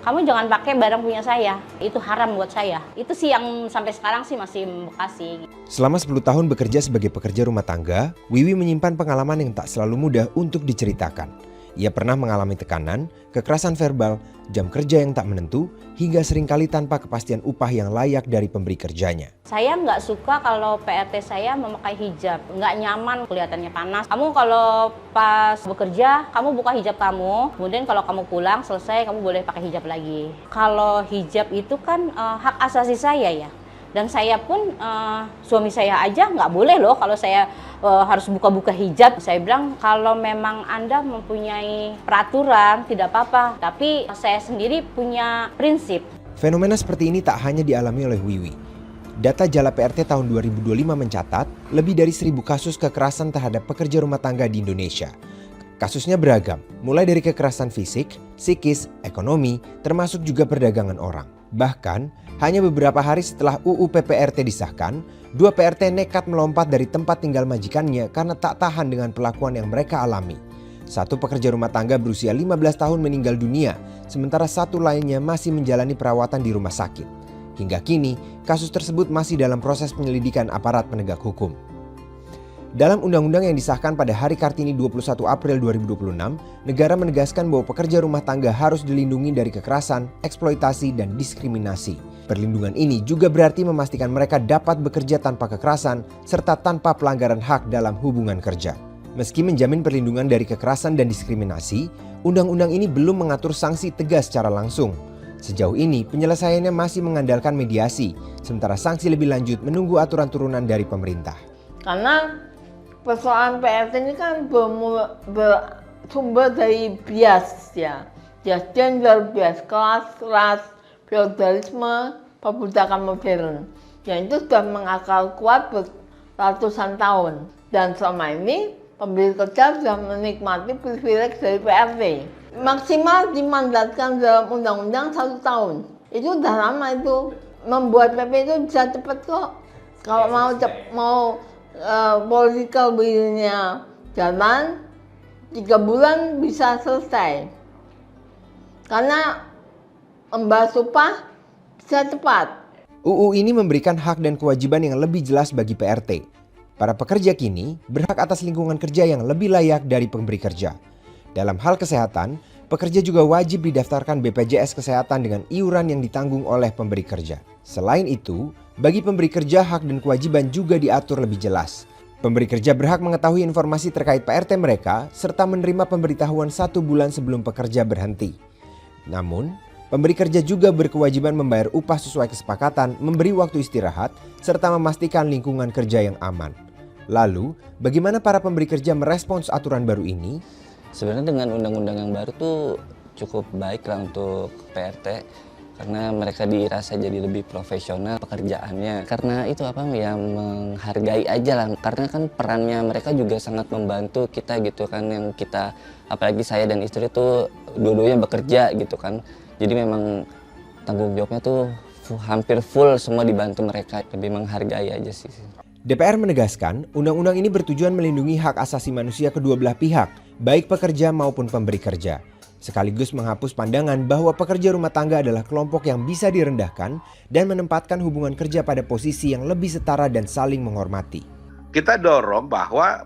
kamu jangan pakai barang punya saya, itu haram buat saya. Itu sih yang sampai sekarang sih masih membekas sih. Selama 10 tahun bekerja sebagai pekerja rumah tangga, Wiwi menyimpan pengalaman yang tak selalu mudah untuk diceritakan. Ia pernah mengalami tekanan, kekerasan verbal, jam kerja yang tak menentu, hingga seringkali tanpa kepastian upah yang layak dari pemberi kerjanya. Saya nggak suka kalau PRT saya memakai hijab, nggak nyaman, kelihatannya panas. Kamu kalau pas bekerja, kamu buka hijab kamu, kemudian kalau kamu pulang selesai, kamu boleh pakai hijab lagi. Kalau hijab itu kan hak asasi saya ya. Dan saya pun, suami saya aja nggak boleh loh kalau saya harus buka-buka hijab. Saya bilang kalau memang Anda mempunyai peraturan tidak apa-apa, tapi saya sendiri punya prinsip. Fenomena seperti ini tak hanya dialami oleh Wiwi. Data Jala PRT tahun 2025 mencatat lebih dari 1.000 kasus kekerasan terhadap pekerja rumah tangga di Indonesia. Kasusnya beragam, mulai dari kekerasan fisik, psikis, ekonomi, termasuk juga perdagangan orang. Bahkan, hanya beberapa hari setelah UU PPRT disahkan, 2 PRT nekat melompat dari tempat tinggal majikannya karena tak tahan dengan perlakuan yang mereka alami. Satu pekerja rumah tangga berusia 15 tahun meninggal dunia, sementara satu lainnya masih menjalani perawatan di rumah sakit. Hingga kini, kasus tersebut masih dalam proses penyelidikan aparat penegak hukum. Dalam undang-undang yang disahkan pada hari Kartini 21 April 2026, negara menegaskan bahwa pekerja rumah tangga harus dilindungi dari kekerasan, eksploitasi, dan diskriminasi. Perlindungan ini juga berarti memastikan mereka dapat bekerja tanpa kekerasan serta tanpa pelanggaran hak dalam hubungan kerja. Meski menjamin perlindungan dari kekerasan dan diskriminasi, undang-undang ini belum mengatur sanksi tegas secara langsung. Sejauh ini, penyelesaiannya masih mengandalkan mediasi, sementara sanksi lebih lanjut menunggu aturan turunan dari pemerintah. Karena persoalan PRT ini kan bersumber dari bias ya. Bias gender, bias kelas, ras, feodalisme, perbudakan modern. Yang itu sudah mengakar kuat beratusan tahun. Dan selama ini pemberi kerja sudah menikmati privilege dari PRT. Maksimal dimandatkan dalam undang-undang 1 tahun. Itu udah lama itu. Membuat PP itu bisa cepat kok. Kalau mau political will-nya jalan, 3 bulan bisa selesai. Karena membahas upah bisa cepat. UU ini memberikan hak dan kewajiban yang lebih jelas bagi PRT. Para pekerja kini berhak atas lingkungan kerja yang lebih layak dari pemberi kerja. Dalam hal kesehatan, pekerja juga wajib didaftarkan BPJS Kesehatan dengan iuran yang ditanggung oleh pemberi kerja. Selain itu, bagi pemberi kerja hak dan kewajiban juga diatur lebih jelas. Pemberi kerja berhak mengetahui informasi terkait PRT mereka serta menerima pemberitahuan 1 bulan sebelum pekerja berhenti. Namun, pemberi kerja juga berkewajiban membayar upah sesuai kesepakatan, memberi waktu istirahat, serta memastikan lingkungan kerja yang aman. Lalu, bagaimana para pemberi kerja merespons aturan baru ini? Sebenarnya dengan undang-undang yang baru tuh cukup baik lah untuk PRT. Karena mereka dirasa jadi lebih profesional pekerjaannya. Karena itu menghargai aja lah. Karena kan perannya mereka juga sangat membantu kita gitu kan. Yang kita, apalagi saya dan istri tuh dua-duanya bekerja gitu kan. Jadi memang tanggung jawabnya tuh hampir full semua dibantu mereka. Lebih menghargai aja sih. DPR menegaskan, undang-undang ini bertujuan melindungi hak asasi manusia kedua belah pihak, baik pekerja maupun pemberi kerja. Sekaligus menghapus pandangan bahwa pekerja rumah tangga adalah kelompok yang bisa direndahkan dan menempatkan hubungan kerja pada posisi yang lebih setara dan saling menghormati. Kita dorong bahwa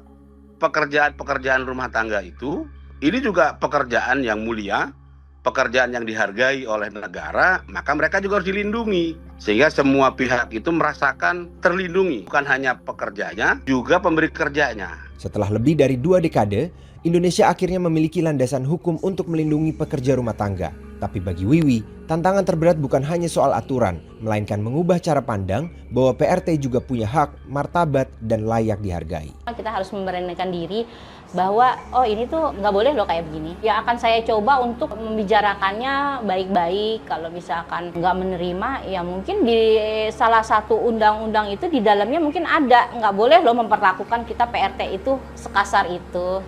pekerjaan-pekerjaan rumah tangga itu, ini juga pekerjaan yang mulia, pekerjaan yang dihargai oleh negara, maka mereka juga harus dilindungi. Sehingga semua pihak itu merasakan terlindungi, bukan hanya pekerjanya, juga pemberi kerjanya. Setelah lebih dari 2 dekade, Indonesia akhirnya memiliki landasan hukum untuk melindungi pekerja rumah tangga. Tapi bagi Wiwi, tantangan terberat bukan hanya soal aturan, melainkan mengubah cara pandang bahwa PRT juga punya hak, martabat, dan layak dihargai. Kita harus memberanikan diri bahwa ini tuh nggak boleh loh kayak begini. Ya akan saya coba untuk membicarakannya baik-baik. Kalau misalkan nggak menerima, ya mungkin di salah satu undang-undang itu di dalamnya mungkin ada nggak boleh loh memperlakukan kita PRT itu sekasar itu.